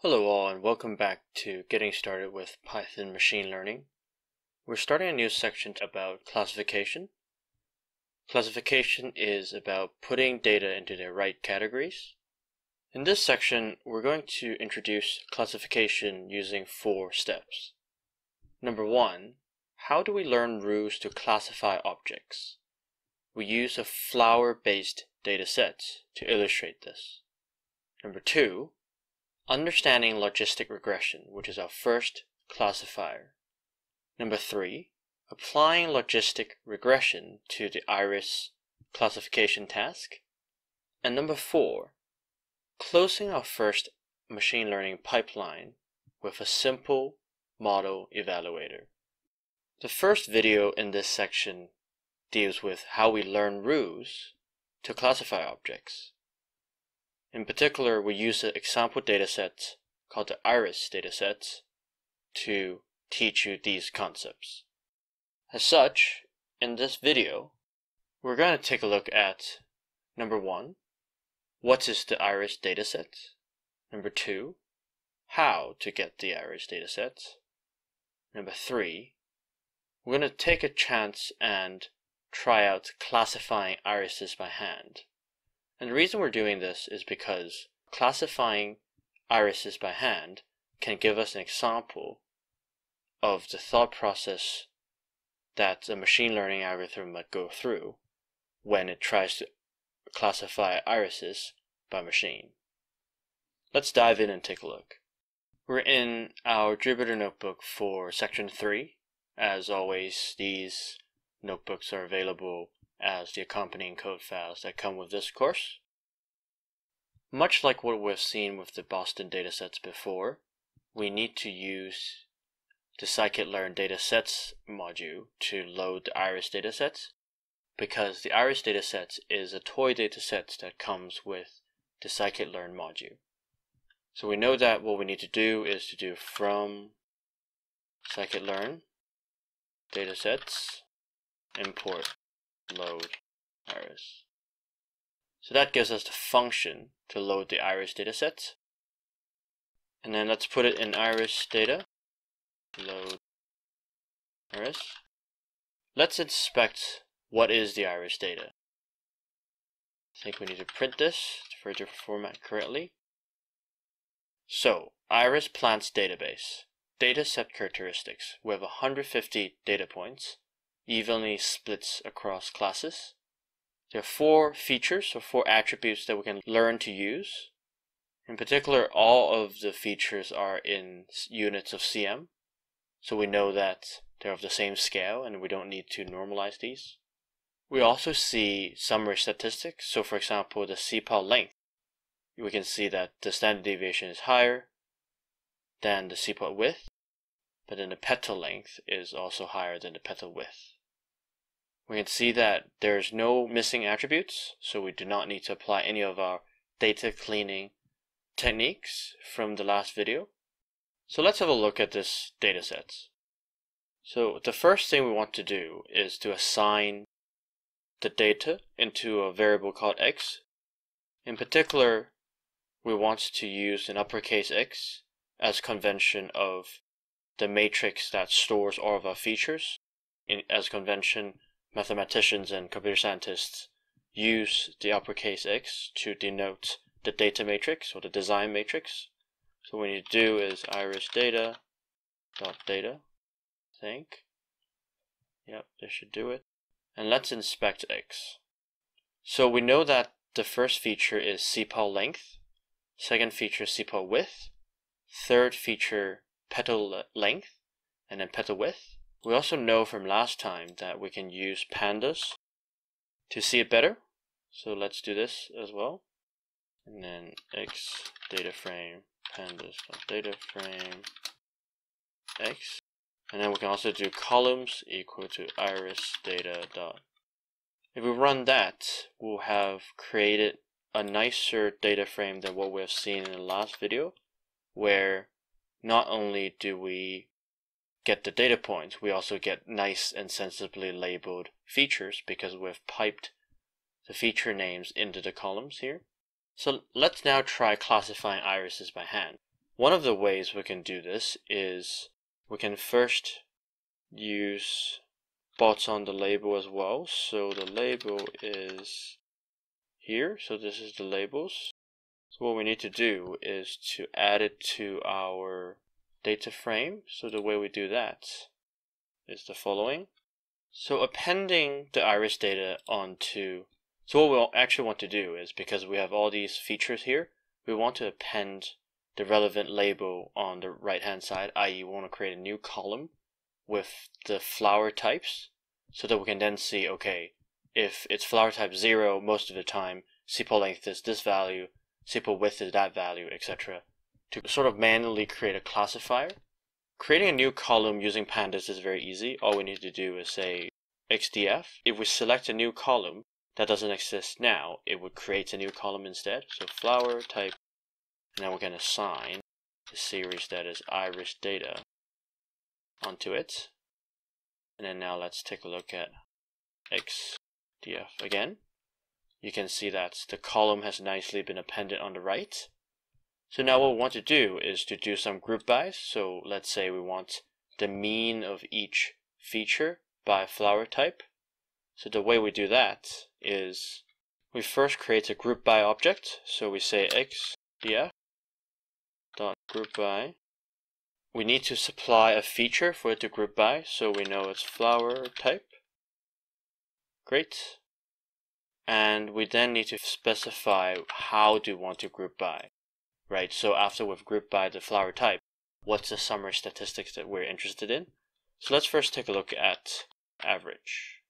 Hello all and welcome back to Getting Started with Python Machine Learning. We're starting a new section about classification. Classification is about putting data into their right categories. In this section, we're going to introduce classification using 4 steps. Number 1, how do we learn rules to classify objects? We use a flower-based dataset to illustrate this. Number 2, understanding logistic regression, which is our first classifier. Number 3, applying logistic regression to the iris classification task. And number 4, closing our first machine learning pipeline with a simple model evaluator. The first video in this section deals with how we learn rules to classify objects. In particular, we use an example dataset called the iris dataset to teach you these concepts. As such, in this video, we're going to take a look at number 1, what is the iris dataset? Number 2, how to get the iris dataset? Number 3, we're going to take a chance and try out classifying irises by hand. And the reason we're doing this is because classifying irises by hand can give us an example of the thought process that a machine learning algorithm might go through when it tries to classify irises by machine. Let's dive in and take a look. We're in our Jupyter notebook for section 3. As always, these notebooks are available as the accompanying code files that come with this course. Much like what we've seen with the Boston datasets before, we need to use the scikit-learn datasets module to load the iris dataset, because the iris dataset is a toy dataset that comes with the scikit-learn module. So we know that what we need to do is to do from scikit-learn datasets import load iris. So that gives us the function to load the iris dataset. And then let's put it in iris data, load iris. Let's inspect what is the iris data. I think we need to print this for it to format correctly. So, iris plants database, dataset characteristics. We have 150 data points, evenly splits across classes. There are 4 features or 4 attributes that we can learn to use. In particular, all of the features are in units of cm, so we know that they're of the same scale and we don't need to normalize these. We also see summary statistics. So for example, the CPOL length, we can see that the standard deviation is higher than the CPOL width, but then the petal length is also higher than the petal width. We can see that there's no missing attributes, so we do not need to apply any of our data cleaning techniques from the last video. So let's have a look at this dataset. So the first thing we want to do is to assign the data into a variable called x. In particular, we want to use an uppercase X as convention of the matrix that stores all of our features. As convention, mathematicians and computer scientists use the uppercase X to denote the data matrix or the design matrix. So what we need to do is iris data dot data. I think. Yep, this should do it. And let's inspect X. So we know that the first feature is CPOL length, second feature CPOL width, third feature petal length, and then petal width. We also know from last time that we can use pandas to see it better. So let's do this as well. And then x data frame pandas.data frame x. And then we can also do columns equal to iris data dot. If we run that, we'll have created a nicer data frame than what we have seen in the last video, where not only do we get the data points, we also get nice and sensibly labeled features because we've piped the feature names into the columns here. So let's now try classifying irises by hand. One of the ways we can do this is we can first use bots on the label as well. So the label is here. So this is the labels. So what we need to do is to add it to our data frame. So the way we do that is the following. So appending the iris data onto, so what we'll actually want to do is, because we have all these features here, we want to append the relevant label on the right hand side, i.e. we want to create a new column with the flower types so that we can then see, okay, if it's flower type 0 most of the time, sepal length is this value, sepal width is that value, etc. To sort of manually create a classifier. Creating a new column using pandas is very easy. All we need to do is say xdf. If we select a new column that doesn't exist now, it would create a new column instead. So flower type, and then we're going to assign the series that is iris data onto it. And then now let's take a look at xdf again. You can see that the column has nicely been appended on the right. So now what we want to do is to do some group bys. So let's say we want the mean of each feature by flower type. So the way we do that is we first create a group by object. So we say xdf.groupby. We need to supply a feature for it to group by, so we know it's flower type. Great. And we then need to specify how do we want to group by. Right, so after we've grouped by the flower type, what's the summary statistics that we're interested in? So let's first take a look at average.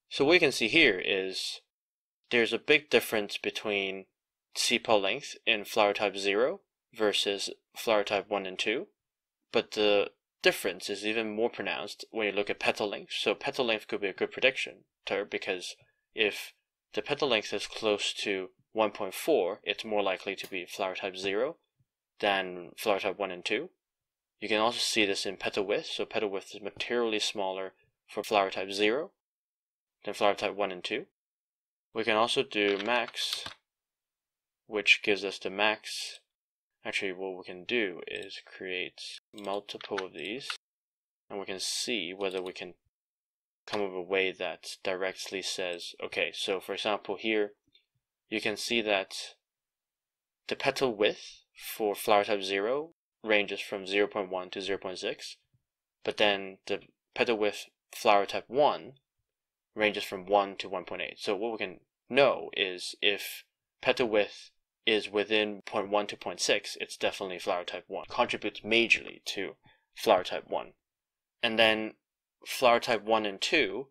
So what you can see here is there's a big difference between sepal length in flower type 0 versus flower type 1 and 2. But the difference is even more pronounced when you look at petal length. So petal length could be a good prediction term, because if the petal length is close to 1.4, it's more likely to be flower type 0 than flower type 1 and 2. You can also see this in petal width. So petal width is materially smaller for flower type 0 than flower type 1 and 2. We can also do max, which gives us the max. Actually, what we can do is create multiple of these, and we can see whether we can come up with a way that directly says, okay, so for example here, you can see that the petal width for flower type 0 ranges from 0.1 to 0.6, but then the petal width flower type 1 ranges from 1 to 1.8. So what we can know is if petal width is within 0.1 to 0.6, it's definitely flower type 1. Contributes majorly to flower type 1. And then flower type 1 and 2,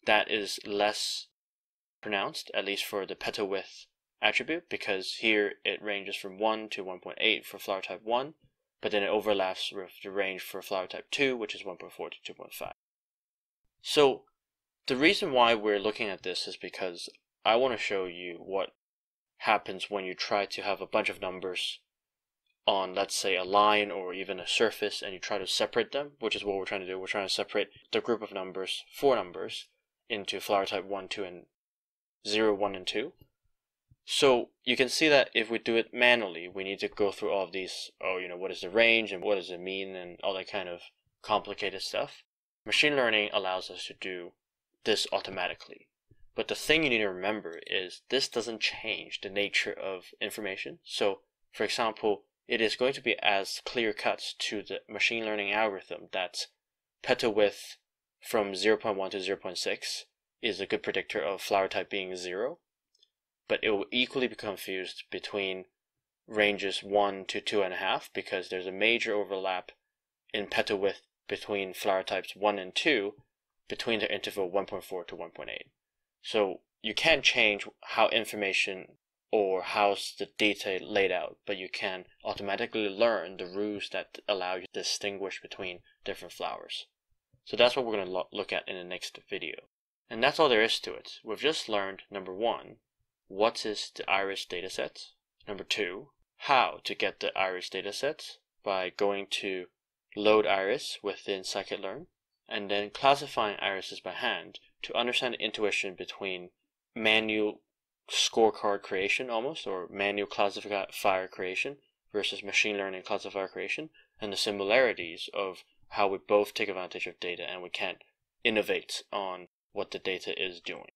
that is less pronounced, at least for the petal width attribute, because here it ranges from 1 to 1.8 for flower type 1, but then it overlaps with the range for flower type 2, which is 1.4 to 2.5. So the reason why we're looking at this is because I want to show you what happens when you try to have a bunch of numbers on, let's say, a line or even a surface, and you try to separate them, which is what we're trying to do. We're trying to separate the group of numbers, 4 numbers, into flower type 1, 2, and 0, 1, and 2. So you can see that if we do it manually, we need to go through all of these, what is the range and what does it mean and all that kind of complicated stuff. Machine learning allows us to do this automatically. But the thing you need to remember is this doesn't change the nature of information. So, for example, it is going to be as clear cut to the machine learning algorithm that petal width from 0.1 to 0.6 is a good predictor of flower type being 0. But it will equally be confused between ranges 1 to 2.5, because there's a major overlap in petal width between flower types 1 and 2 between the interval 1.4 to 1.8. So you can't change how information or how's the data laid out, but you can automatically learn the rules that allow you to distinguish between different flowers. So that's what we're going to look at in the next video. And that's all there is to it. We've just learned, number 1, what is the iris dataset? Number 2, how to get the iris dataset by going to load iris within scikit-learn, and then classifying irises by hand to understand the intuition between manual scorecard creation almost, or manual classifier creation versus machine learning classifier creation, and the similarities of how we both take advantage of data and we can't innovate on what the data is doing.